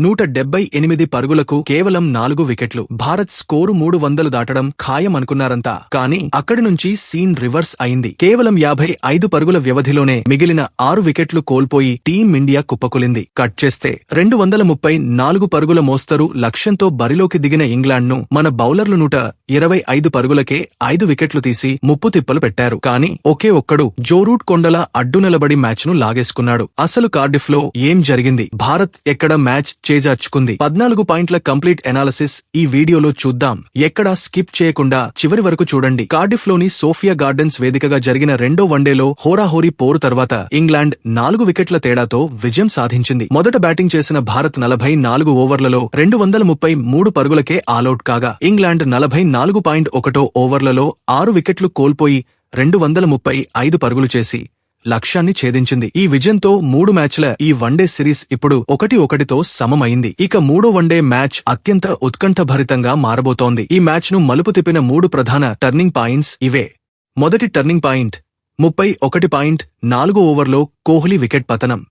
178 పరుగులకు కేవలం 4 వికెట్లు. భారత్ స్కోరు 300 దాటడం ఖాయమనుకున్నారంతా. కానీ అక్కడి నుంచి సీన్ రివర్స్ అయింది. కేవలం 55 పరుగుల వ్యవధిలోనే మిగిలిన 6 వికెట్లు కోల్పోయి టీమిండియా కుప్పకూలింది. కట్ చేస్తే 234 పరుగుల మోస్తరు లక్ష్యంతో బరిలోకి దిగిన ఇంగ్లాండ్ను మన బౌలర్లు 125 పరుగులకే 5 వికెట్లు తీసి ముప్పు తిప్పలు పెట్టారు. కానీ ఒకే ఒక్కడు జో రూట్ కొండలా అడ్డు నిలబడి మ్యాచ్ను లాగేసుకున్నాడు. అసలు కార్డిఫ్ లో ఏం జరిగింది? భారత్ ఎక్కడ మ్యాచ్ చేజార్చుకుంది? 14 పాయింట్ల కంప్లీట్ ఎనాలిసిస్ ఈ వీడియోలో చూద్దాం. ఎక్కడా స్కిప్ చేయకుండా చివరి వరకు చూడండి. కార్డిఫ్ లోని సోఫియా గార్డెన్స్ వేదికగా జరిగిన రెండో వన్డేలో హోరాహోరీ పోరు తర్వాత ఇంగ్లాండ్ 4 వికెట్ల తేడాతో విజయం సాధించింది. మొదట బ్యాటింగ్ చేసిన భారత్ 44 ఓవర్లలో 233 పరుగులకే ఆలౌట్ కాగా ఇంగ్లాండ్ 44.1 ఓవర్లలో 6 వికెట్లు కోల్పోయి 235 పరుగులు చేసి లక్ష్యాన్ని ఛేదించింది. ఈ విజయంతో 3 మ్యాచ్ల ఈ వన్డే సిరీస్ ఇప్పుడు 1-1తో సమమైంది. ఇక మూడో వన్డే మ్యాచ్ అత్యంత ఉత్కంఠభరితంగా మారబోతోంది. ఈ మ్యాచ్ను మలుపు తిప్పిన 3 ప్రధాన టర్నింగ్ పాయింట్స్ ఇవే. మొదటి టర్నింగ్ పాయింట్ 31.4 ఓవర్లో కోహ్లీ వికెట్ పతనం.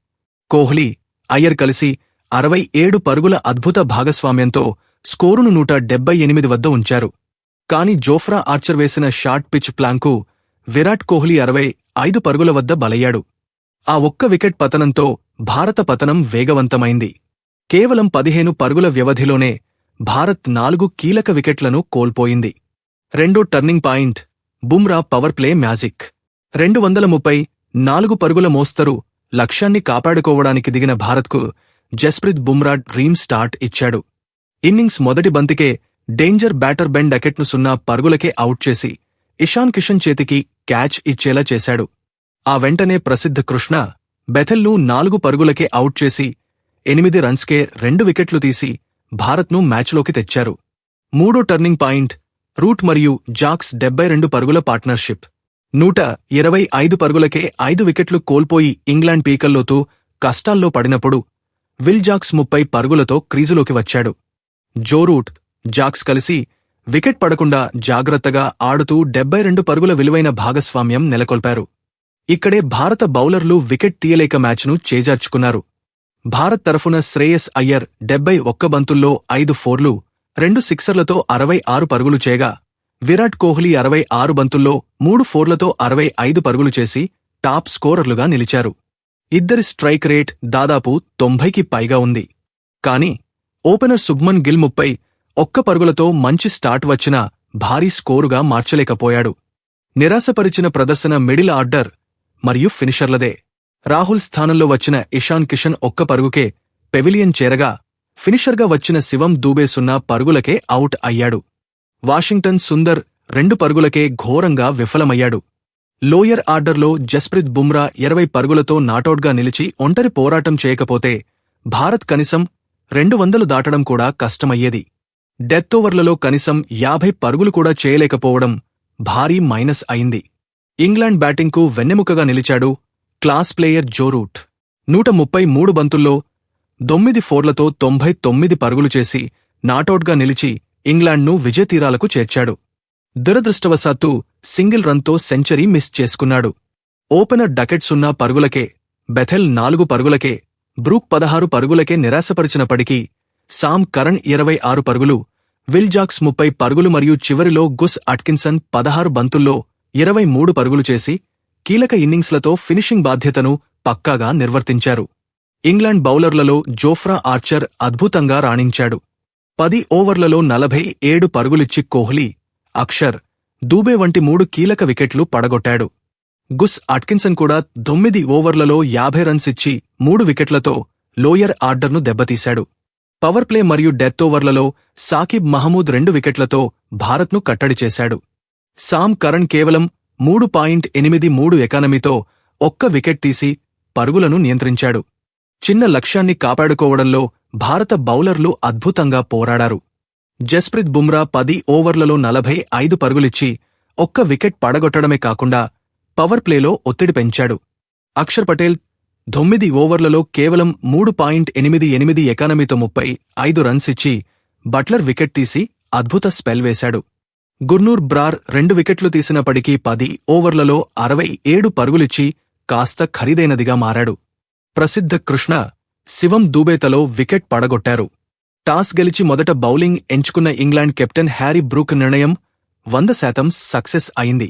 కోహ్లీ, అయ్యర్ కలిసి 67 పరుగుల అద్భుత భాగస్వామ్యంతో స్కోరును 178 వద్ద ఉంచారు. కాని జోఫ్రా ఆర్చర్ వేసిన short pitch plank Virat Kohli 65 పరుగుల వద్ద బలయ్యాడు. ఆ ఒక్క వికెట్ పతనంతో భారత పతనం వేగవంతమైంది. కేవలం 15 పరుగుల వ్యవధిలోనే భారత్ 4 కీలక వికెట్లను కోల్పోయింది. రెండో turning point Bumrah power play magic. 234 పరుగుల మోస్తరు లక్ష్యాన్ని కాపాడుకోవడానికి దిగిన భారత్కు జస్ప్రీత్ బుమ్రా డ్రీమ్ స్టార్ట్ ఇచ్చాడు. ఇన్నింగ్స్ మొదటి బంతికే డేంజర్ బ్యాటర్ బెన్ డకెట్ను 0 పరుగులకే అవుట్ చేసి ఇషాన్ కిషన్ చేతికి క్యాచ్ ఇచ్చేలా చేశాడు. ఆ వెంటనే ప్రసిద్ధ కృష్ణ బెథెల్ను 4 పరుగులకే అవుట్ చేసి 8 రన్స్కే 2 వికెట్లు తీసి భారత్ను మ్యాచ్లోకి తెచ్చారు. మూడో టర్నింగ్ పాయింట్ రూట్ మరియు జాక్స్ 72 పరుగుల పార్ట్నర్షిప్. 125 పరుగులకే 5 వికెట్లు కోల్పోయి ఇంగ్లాండ్ పీకల్లోతూ కష్టాల్లో పడినప్పుడు విల్ జాక్స్ 30 పరుగులతో క్రీజులోకి వచ్చాడు. జో రూట్, జాక్స్ కలిసి వికెట్ పడకుండా జాగ్రత్తగా ఆడుతూ 72 పరుగుల విలువైన భాగస్వామ్యం నెలకొల్పారు. ఇక్కడే భారత బౌలర్లు వికెట్ తీయలేక మ్యాచ్ను చేజార్చుకున్నారు. భారత్ తరఫున శ్రేయస్ అయ్యర్ 71 బంతుల్లో 5 ఫోర్లు, 2 సిక్సర్లతో 66 పరుగులు చేయగా విరాట్ కోహ్లీ 66 బంతుల్లో 3 ఫోర్లతో 65 పరుగులు చేసి టాప్ స్కోరర్లుగా నిలిచారు. ఇద్దరి స్ట్రైక్ రేట్ దాదాపు 90కి పైగా ఉంది. కానీ ఓపెనర్ శుభ్మన్ గిల్ 31 పరుగులతో మంచి స్టార్ట్ వచ్చినా భారీ స్కోరుగా మార్చలేకపోయాడు. నిరాశపరిచిన ప్రదర్శన మిడిల్ ఆర్డర్ మరియు ఫినిషర్లదే. రాహుల్ స్థానంలో వచ్చిన ఇషాన్ కిషన్ 1 పరుగుకే పెవిలియన్ చేరగా ఫినిషర్గా వచ్చిన శివం దూబే 0 పరుగులకే అవుట్ అయ్యాడు. వాషింగ్టన్ సుందర్ 2 పరుగులకే ఘోరంగా విఫలమయ్యాడు. లోయర్ ఆర్డర్లో జస్ప్రీత్ బుమ్రా 20 పరుగులతో నాటౌట్గా నిలిచి ఒంటరి పోరాటం చేయకపోతే భారత్ కనీసం 200 దాటడం కూడా కష్టమయ్యేది. డెత్ ఓవర్లలో కనీసం 50 పరుగులు కూడా చేయలేకపోవడం భారీ మైనస్ అయింది. ఇంగ్లాండ్ బ్యాటింగ్కు వెన్నెముకగా నిలిచాడు క్లాస్ ప్లేయర్ జో రూట్. 133 బంతుల్లో 9 ఫోర్లతో 99 పరుగులు చేసి నాటౌట్గా నిలిచి ఇంగ్లాండ్ను విజయతీరాలకు చేర్చాడు. దురదృష్టవశాత్తు సింగిల్ రన్తో సెంచరీ మిస్ చేసుకున్నాడు. ఓపెనర్ డకెట్ 0 పరుగులకే, బెథెల్ 4 పరుగులకే, బ్రూక్ 16 పరుగులకే నిరాశపరిచినప్పటికీ సామ్ కరణ్ 26 పరుగులు, విల్ జాక్స్ 30 పరుగులు మరియు చివరిలో గుస్ అట్కిన్సన్ 16 బంతుల్లో 23 పరుగులు చేసి కీలక ఇన్నింగ్స్లతో ఫినిషింగ్ బాధ్యతను పక్కాగా నిర్వర్తించారు. ఇంగ్లాండ్ బౌలర్లలో జోఫ్రా ఆర్చర్ అద్భుతంగా రాణించాడు. 10 ఓవర్లలో 47 పరుగులిచ్చి కోహ్లీ, అక్షర్, దూబే వంటి 3 కీలక వికెట్లు పడగొట్టాడు. గుస్ అట్కిన్సన్ కూడా 9 ఓవర్లలో 50 రన్స్ ఇచ్చి 3 వికెట్లతో లోయర్ ఆర్డర్ను దెబ్బతీశాడు. పవర్ ప్లే మరియు డెత్ ఓవర్లలో సాకిబ్ మహమూద్ 2 వికెట్లతో భారత్ను కట్టడి చేశాడు. సామ్ కరణ్ కేవలం 3.83 ఎకానమీతో 1 వికెట్ తీసి పరుగులను నియంత్రించాడు. చిన్న లక్ష్యాన్ని కాపాడుకోవడంలో భారత బౌలర్లు అద్భుతంగా పోరాడారు. జస్ప్రీత్ బుమ్రా 10 ఓవర్లలో 45 పరుగులిచ్చి 1 వికెట్ పడగొట్టడమే కాకుండా పవర్ ప్లేలో ఒత్తిడి పెంచాడు. అక్షర్ పటేల్ 9 ఓవర్లలో కేవలం 3.88 ఎకానమీతో 35 రన్స్ ఇచ్చి బట్లర్ వికెట్ తీసి అద్భుత స్పెల్ వేశాడు. గుర్నూర్ బ్రార్ 2 వికెట్లు తీసినప్పటికీ 10 ఓవర్లలో 67 పరుగులిచ్చి కాస్త ఖరీదైనదిగా మారాడు. ప్రసిద్ధ కృష్ణ శివం దూబే తలో వికెట్ పడగొట్టారు. టాస్ గెలిచి మొదట బౌలింగ్ ఎంచుకున్న ఇంగ్లాండ్ కెప్టెన్ హ్యారీ బ్రూక్ నిర్ణయం 100% సక్సెస్ అయింది.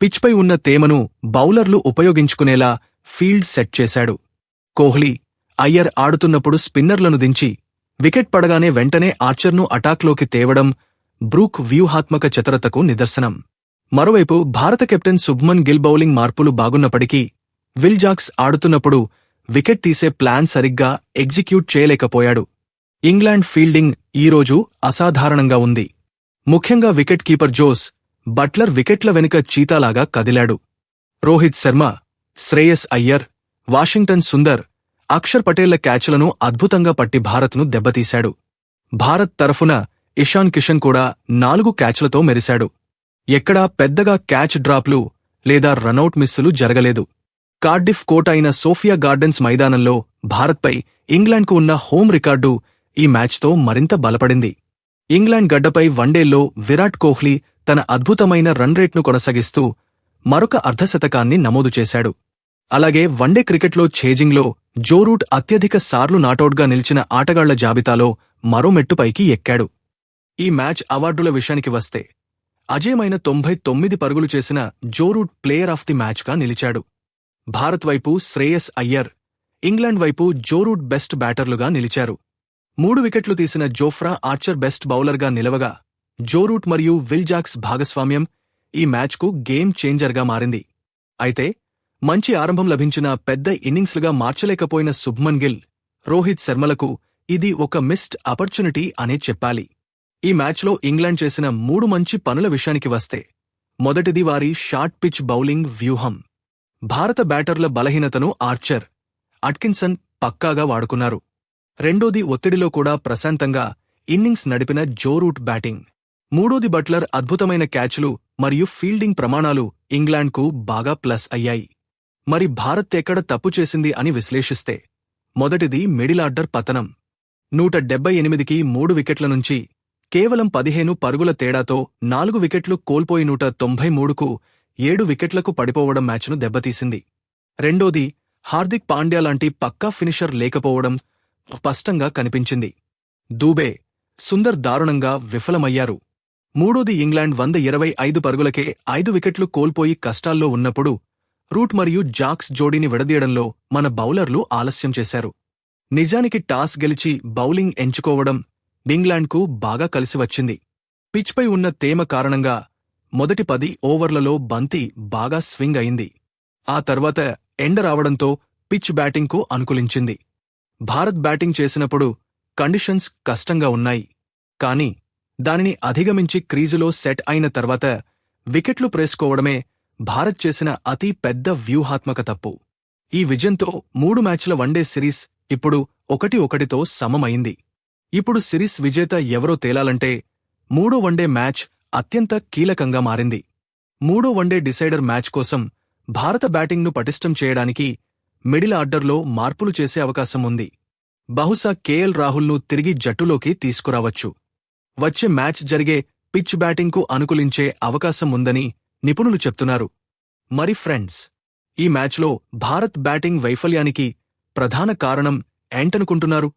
పిచ్పై ఉన్న తేమను బౌలర్లు ఉపయోగించుకునేలా ఫీల్డ్ సెట్ చేశాడు. కోహ్లీ, అయ్యర్ ఆడుతున్నప్పుడు స్పిన్నర్లను దించి వికెట్ పడగానే వెంటనే ఆర్చర్ను అటాక్లోకి తేవడం బ్రూక్ వ్యూహాత్మక చతురతకు నిదర్శనం. మరోవైపు భారత కెప్టెన్ శుభ్మన్ గిల్ బౌలింగ్ మార్పులు బాగున్నప్పటికీ విల్ జాక్స్ ఆడుతున్నప్పుడు వికెట్ తీసే ప్లాన్ సరిగ్గా ఎగ్జిక్యూట్ చేయలేకపోయాడు. ఇంగ్లాండ్ ఫీల్డింగ్ ఈరోజు అసాధారణంగా ఉంది. ముఖ్యంగా వికెట్ కీపర్ జోస్ బట్లర్ వికెట్ల వెనుక చీతాలాగా కదిలాడు. రోహిత్ శర్మ, శ్రేయస్ అయ్యర్, వాషింగ్టన్ సుందర్, అక్షర్ పటేళ్ల క్యాచ్లను అద్భుతంగా పట్టి భారత్ను దెబ్బతీశాడు. భారత్ తరఫున ఇషాన్ కిషన్ కూడా 4 క్యాచ్లతో మెరిశాడు. ఎక్కడా పెద్దగా క్యాచ్ డ్రాప్లు లేదా రనౌట్ మిస్సులు జరగలేదు. కార్డిఫ్ కోట అయిన సోఫియా గార్డెన్స్ మైదానంలో భారత్పై ఇంగ్లాండ్కు ఉన్న హోం రికార్డు ఈ మ్యాచ్తో మరింత బలపడింది. ఇంగ్లాండ్ గడ్డపై వన్డేల్లో విరాట్ కోహ్లీ తన అద్భుతమైన రన్ రేట్ను కొనసాగిస్తూ మరొక అర్ధశతకాన్ని నమోదు చేశాడు. అలాగే వన్డే క్రికెట్లో ఛేజింగ్లో జో రూట్ అత్యధిక సార్లు నాటౌట్గా నిలిచిన ఆటగాళ్ల జాబితాలో మరో మెట్టుపైకి ఎక్కాడు. ఈ మ్యాచ్ అవార్డుల విషయానికి వస్తే అజేయమైన 99 పరుగులు చేసిన Joe Root player of the మ్యాచ్గా నిలిచాడు. భారత్ వైపు శ్రేయస్ అయ్యర్, ఇంగ్లాండ్ వైపు జో రూట్ బెస్ట్ బ్యాటర్లుగా నిలిచారు. 3 వికెట్లు తీసిన జోఫ్రా ఆర్చర్ బెస్ట్ బౌలర్గా నిలవగా జో రూట్ మరియు విల్ జాక్స్ భాగస్వామ్యం ఈ మ్యాచ్కు గేమ్ చేంజర్గా మారింది. అయితే మంచి ఆరంభం లభించిన పెద్ద ఇన్నింగ్స్లుగా మార్చలేకపోయిన శుభ్మన్ గిల్, రోహిత్ శర్మలకు ఇది ఒక మిస్డ్ ఆపర్చునిటీ అనే చెప్పాలి. ఈ మ్యాచ్లో ఇంగ్లాండ్ చేసిన 3 మంచి పనుల విషయానికి వస్తే మొదటిది వారి షార్ట్ పిచ్ బౌలింగ్ వ్యూహం. భారత బ్యాటర్ల బలహీనతను ఆర్చర్, అట్కిన్సన్ పక్కాగా వాడుకున్నారు. రెండోది ఒత్తిడిలో కూడా ప్రశాంతంగా ఇన్నింగ్స్ నడిపిన జో రూట్ బ్యాటింగ్. మూడోది బట్లర్ అద్భుతమైన క్యాచ్లు మరియు ఫీల్డింగ్ ప్రమాణాలు ఇంగ్లాండ్కు బాగా ప్లస్ అయ్యాయి. మరి భారత్ ఎక్కడ తప్పు చేసింది అని విశ్లేషిస్తే మొదటిది మిడిల్ ఆర్డర్ పతనం. 178కి 3 వికెట్ల నుంచి కేవలం 15 పరుగుల తేడాతో 4 వికెట్లు కోల్పోయి 193కు 7 వికెట్లకు పడిపోవడం మ్యాచ్ను దెబ్బతీసింది. రెండోది హార్దిక్ పాండ్యా లాంటి పక్కా ఫినిషర్ లేకపోవడం స్పష్టంగా కనిపించింది. దూబే, సుందర్ దారుణంగా విఫలమయ్యారు. మూడోది ఇంగ్లాండ్ 125 పరుగులకే 5 వికెట్లు కోల్పోయి కష్టాల్లో ఉన్నప్పుడు రూట్ మరియు జాక్స్ జోడీని విడదీయడంలో మన బౌలర్లు ఆలస్యం చేశారు. నిజానికి టాస్ గెలిచి బౌలింగ్ ఎంచుకోవడం ఇంగ్లాండ్కు బాగా కలిసివచ్చింది. పిచ్పై ఉన్న తేమ కారణంగా మొదటి 10 ఓవర్లలో బంతి బాగా స్వింగ్ అయింది. ఆ తర్వాత ఎండ రావడంతో పిచ్ బ్యాటింగ్కు అనుకూలించింది. భారత్ బ్యాటింగ్ చేసినప్పుడు కండిషన్స్ కష్టంగా ఉన్నాయి. కానీ దానిని అధిగమించి క్రీజులో సెట్ అయిన తర్వాత వికెట్లు ప్రేసుకోవడమే భారత్ చేసిన అతి పెద్ద వ్యూహాత్మక తప్పు. ఈ విజయంతో 3 మ్యాచ్ల వన్డే సిరీస్ ఇప్పుడు 1-1తో సమమైంది. ఇప్పుడు సిరీస్ విజేత ఎవరో తేలాలంటే 3వ వన్డే మ్యాచ్ అత్యంత కీలకంగా మారింది. 3వ వన్డే డిసైడర్ మ్యాచ్ కోసం భారత బ్యాటింగ్ను పటిష్టం చేయడానికి మిడిల్ ఆర్డర్లో మార్పులు చేసే అవకాశం ఉంది. బహుశా కేఎల్ రాహుల్ను తిరిగి జట్టులోకి తీసుకురావచ్చు. వచ్చే మ్యాచ్ జరిగే పిచ్ బ్యాటింగ్కు అనుకూలించే అవకాశం ఉందని నిపుణులు చెప్తున్నారు. మరి ఫ్రెండ్స్, ఈ మ్యాచ్లో భారత్ బ్యాటింగ్ వైఫల్యానికి ప్రధాన కారణం ఏంటనుకుంటున్నారు?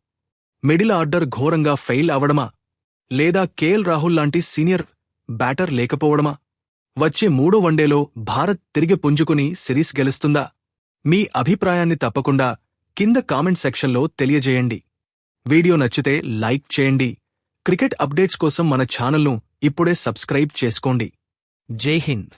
మిడిల్ ఆర్డర్ ఘోరంగా ఫెయిల్ అవడమా? లేదా కేఎల్ రాహుల్ లాంటి సీనియర్ బ్యాటర్ లేకపోవడమా? వచ్చే 3వ వన్డేలో భారత్ తిరిగి పుంజుకుని సిరీస్ గెలుస్తుందా? మీ అభిప్రాయాన్ని తప్పకుండా కింద కామెంట్ సెక్షన్లో తెలియజేయండి. వీడియో నచ్చితే లైక్ చేయండి. క్రికెట్ అప్డేట్స్ కోసం మన ఛానల్ను ఇప్పుడే సబ్స్క్రైబ్ చేసుకోండి. జై హింద్.